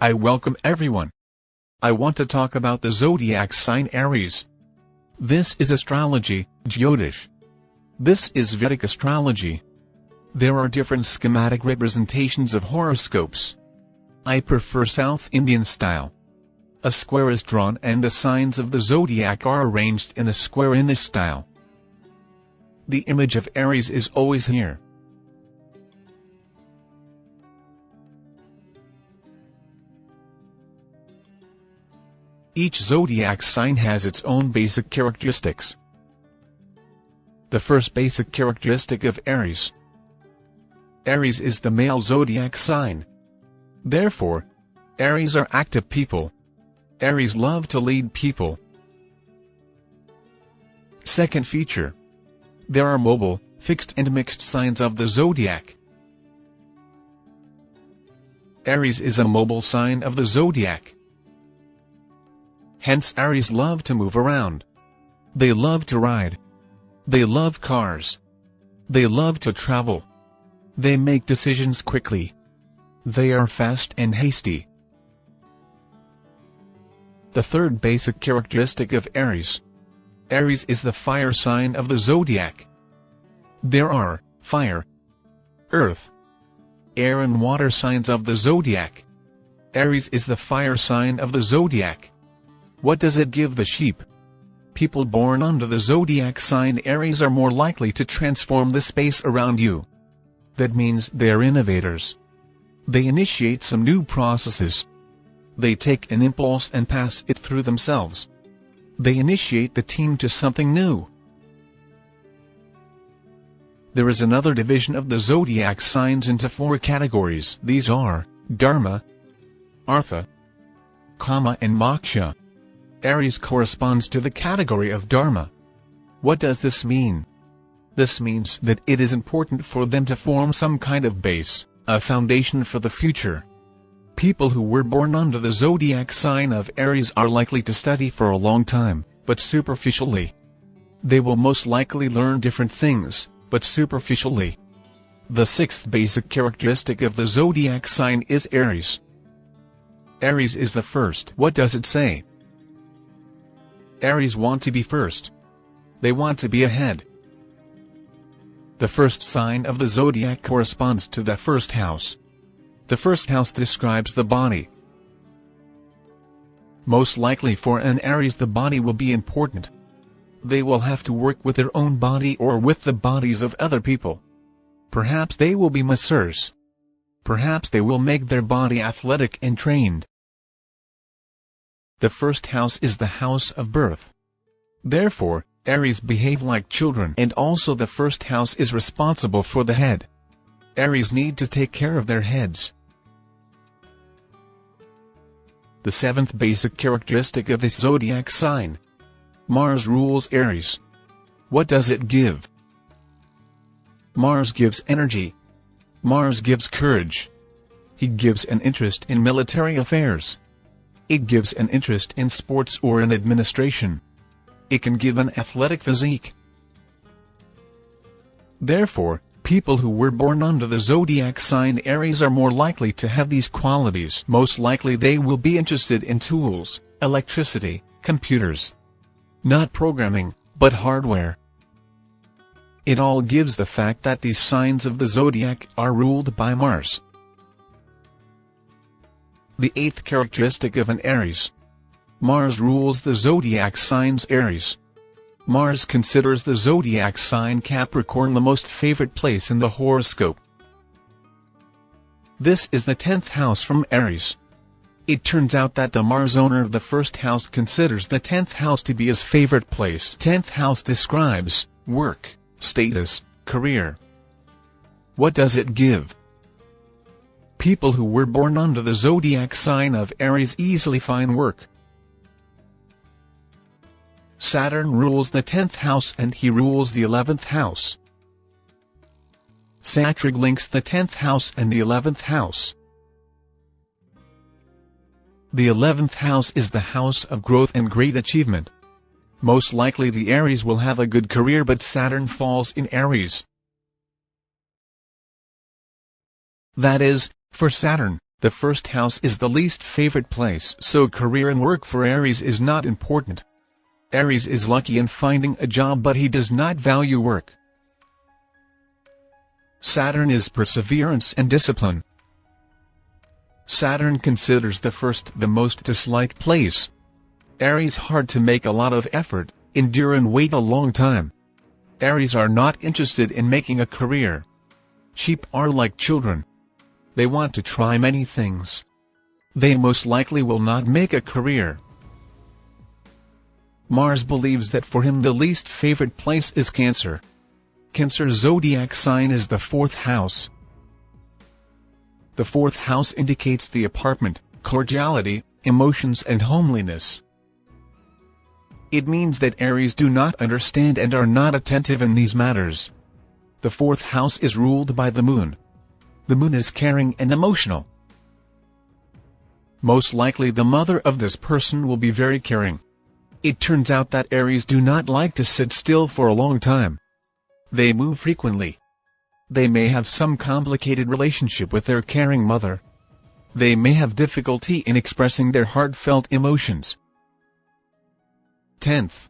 I welcome everyone. I want to talk about the zodiac sign Aries. This is astrology, Jyotish. This is Vedic astrology. There are different schematic representations of horoscopes. I prefer South Indian style. A square is drawn and the signs of the zodiac are arranged in a square in this style. The image of Aries is always here. Each zodiac sign has its own basic characteristics. The first basic characteristic of Aries. Aries is the male zodiac sign. Therefore, Aries are active people. Aries love to lead people. Second feature. There are mobile, fixed and mixed signs of the zodiac. Aries is a mobile sign of the zodiac. Hence Aries love to move around. They love to ride. They love cars. They love to travel. They make decisions quickly. They are fast and hasty. The third basic characteristic of Aries. Aries is the fire sign of the zodiac. There are fire, earth, air and water signs of the zodiac. Aries is the fire sign of the zodiac. What does it give the sheep? People born under the zodiac sign Aries are more likely to transform the space around you. That means they're innovators. They initiate some new processes. They take an impulse and pass it through themselves. They initiate the team to something new. There is another division of the zodiac signs into 4 categories. These are Dharma, Artha, Kama and Moksha. Aries corresponds to the category of Dharma. What does this mean? This means that it is important for them to form some kind of base, a foundation for the future. People who were born under the zodiac sign of Aries are likely to study for a long time, but superficially. They will most likely learn different things, but superficially. The 6th basic characteristic of the zodiac sign is Aries. Aries is the first. What does it say? Aries want to be first. They want to be ahead. The first sign of the zodiac corresponds to the first house. The first house describes the body. Most likely for an Aries the body will be important. They will have to work with their own body or with the bodies of other people. Perhaps they will be masseurs. Perhaps they will make their body athletic and trained. The first house is the house of birth. Therefore, Aries behave like children and also the first house is responsible for the head. Aries need to take care of their heads. The 7th basic characteristic of this zodiac sign. Mars rules Aries. What does it give? Mars gives energy. Mars gives courage. He gives an interest in military affairs. It gives an interest in sports or in administration. It can give an athletic physique. Therefore, people who were born under the zodiac sign Aries are more likely to have these qualities. Most likely they will be interested in tools, electricity, computers. Not programming, but hardware. It all gives the fact that these signs of the zodiac are ruled by Mars. The 8th characteristic of an Aries. Mars rules the zodiac signs Aries. Mars considers the zodiac sign Capricorn the most favorite place in the horoscope. This is the 10th house from Aries. It turns out that the Mars owner of the first house considers the 10th house to be his favorite place. 10th house describes work, status, career. What does it give? People who were born under the zodiac sign of Aries easily find work. Saturn rules the 10th house and he rules the 11th house. Saturn links the 10th house and the 11th house. The 11th house is the house of growth and great achievement. Most likely the Aries will have a good career but Saturn falls in Aries. That is, for Saturn, The first house is the least favorite place, so career and work for Aries is not important. Aries is lucky in finding a job, but he does not value work. Saturn is perseverance and discipline. Saturn considers the first the most disliked place. Aries hard to make a lot of effort, endure and wait a long time. Aries are not interested in making a career. Sheep are like children. They want to try many things. They most likely will not make a career. Mars believes that for him the least favorite place is Cancer. Cancer zodiac sign is the fourth house. The fourth house indicates the apartment, cordiality, emotions and homeliness. It means that Aries do not understand and are not attentive in these matters. The fourth house is ruled by the moon. The moon is caring and emotional. Most likely the mother of this person will be very caring. It turns out that Aries do not like to sit still for a long time. They move frequently. They may have some complicated relationship with their caring mother. They may have difficulty in expressing their heartfelt emotions. 10th.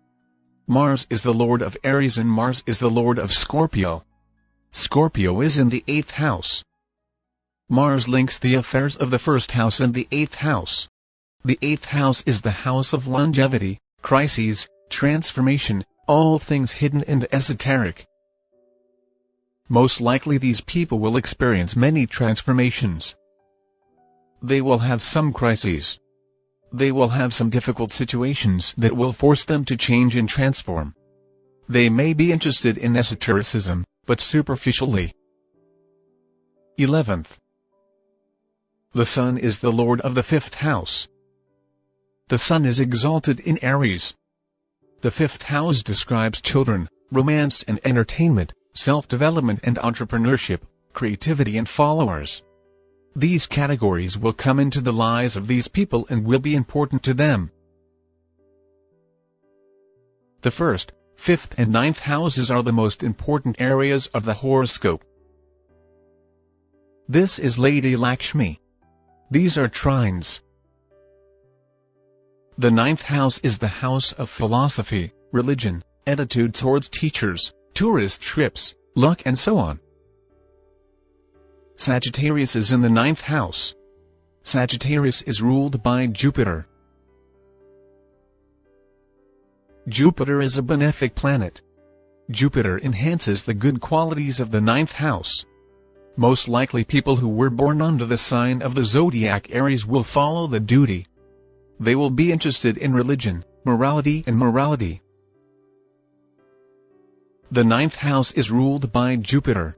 Mars is the lord of Aries and Mars is the lord of Scorpio. Scorpio is in the 8th house. Mars links the affairs of the first house and the 8th house. The 8th house is the house of longevity, crises, transformation, all things hidden and esoteric. Most likely these people will experience many transformations. They will have some crises. They will have some difficult situations that will force them to change and transform. They may be interested in esotericism, but superficially. 11th. The Sun is the lord of the 5th house. The Sun is exalted in Aries. The 5th house describes children, romance and entertainment, self-development and entrepreneurship, creativity and followers. These categories will come into the lives of these people and will be important to them. The 1st, 5th and 9th houses are the most important areas of the horoscope. This is Lady Lakshmi. These are trines. The 9th house is the house of philosophy, religion, attitude towards teachers, tourist trips, luck and so on. Sagittarius is in the 9th house. Sagittarius is ruled by Jupiter. Jupiter is a benefic planet. Jupiter enhances the good qualities of the 9th house. Most likely people who were born under the sign of the zodiac Aries will follow the duty. They will be interested in religion, morality and morality. The 9th house is ruled by Jupiter.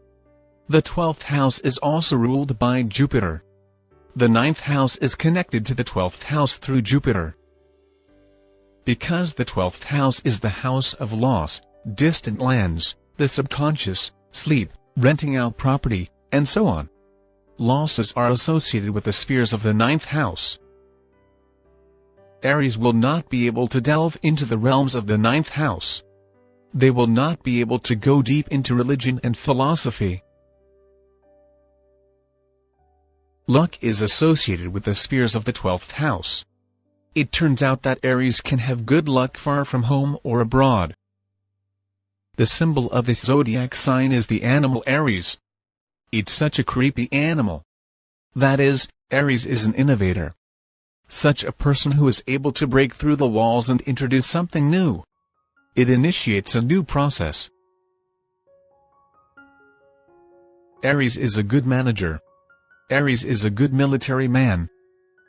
The 12th house is also ruled by Jupiter. The 9th house is connected to the 12th house through Jupiter. Because the 12th house is the house of loss, distant lands, the subconscious, sleep, renting out property, and so on. Losses are associated with the spheres of the 9th house. Aries will not be able to delve into the realms of the 9th house. They will not be able to go deep into religion and philosophy. Luck is associated with the spheres of the 12th house. It turns out that Aries can have good luck far from home or abroad. The symbol of this zodiac sign is the animal Aries. It's such a creepy animal. That is, Aries is an innovator. Such a person who is able to break through the walls and introduce something new. It initiates a new process. Aries is a good manager. Aries is a good military man.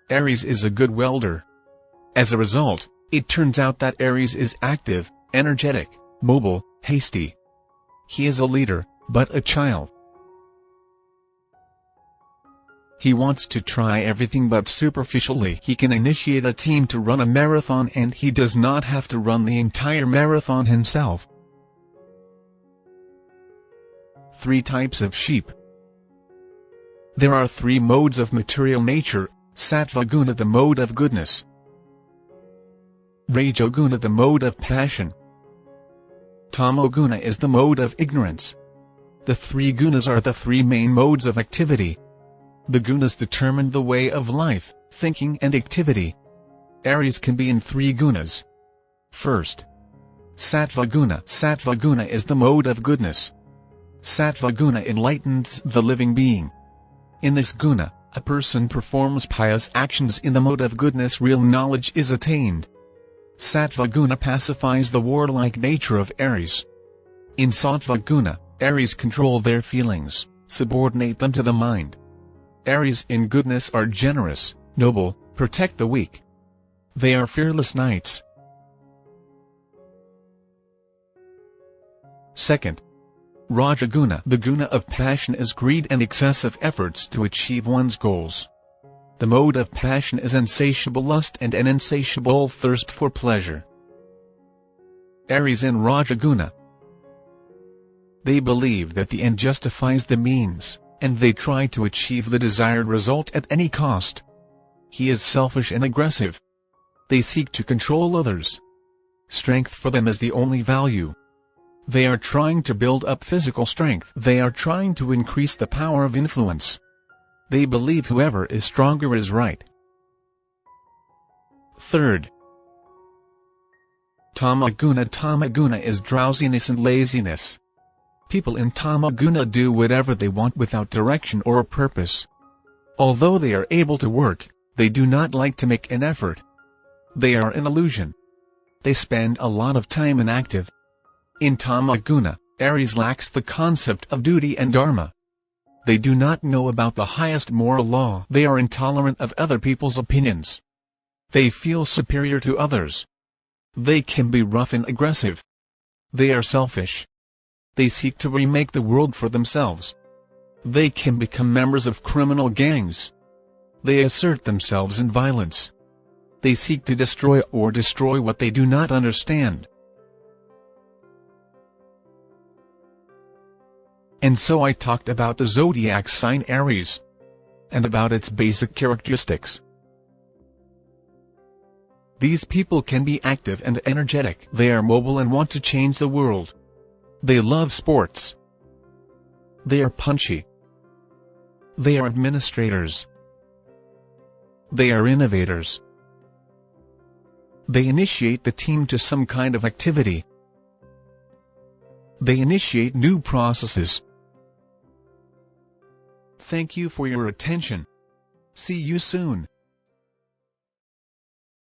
Aries is a good welder. As a result, it turns out that Aries is active, energetic, mobile, hasty. He is a leader, but a child. He wants to try everything, but superficially he can initiate a team to run a marathon and he does not have to run the entire marathon himself. 3 types of sheep. There are 3 modes of material nature: Sattva guna, the mode of goodness; Rajoguna, the mode of passion; Tamoguna is the mode of ignorance. The 3 gunas are the 3 main modes of activity. The gunas determine the way of life, thinking and activity. Aries can be in 3 gunas. First, Sattva guna. Sattva guna is the mode of goodness. Sattva guna enlightens the living being. In this guna, a person performs pious actions in the mode of goodness. Real knowledge is attained. Sattva guna pacifies the warlike nature of Aries. In Sattva guna, Aries control their feelings, subordinate them to the mind. Aries in goodness are generous, noble, protect the weak. They are fearless knights. Second, Rajaguna. The guna of passion is greed and excessive efforts to achieve one's goals. The mode of passion is insatiable lust and an insatiable thirst for pleasure. Aries in Rajaguna. They believe that the end justifies the means, and they try to achieve the desired result at any cost. He is selfish and aggressive. They seek to control others. Strength for them is the only value. They are trying to build up physical strength. They are trying to increase the power of influence. They believe whoever is stronger is right. Third, Tamaguna. Tamaguna is drowsiness and laziness. People in Tamaguna do whatever they want without direction or purpose. Although they are able to work, they do not like to make an effort. They are an illusion. They spend a lot of time inactive. In Tamaguna, Aries lacks the concept of duty and dharma. They do not know about the highest moral law. They are intolerant of other people's opinions. They feel superior to others. They can be rough and aggressive. They are selfish. They seek to remake the world for themselves. They can become members of criminal gangs. They assert themselves in violence. They seek to destroy what they do not understand. And so I talked about the zodiac sign Aries, and about its basic characteristics. These people can be active and energetic. They are mobile and want to change the world. They love sports. They are punchy. They are administrators. They are innovators. They initiate the team to some kind of activity. They initiate new processes. Thank you for your attention. See you soon.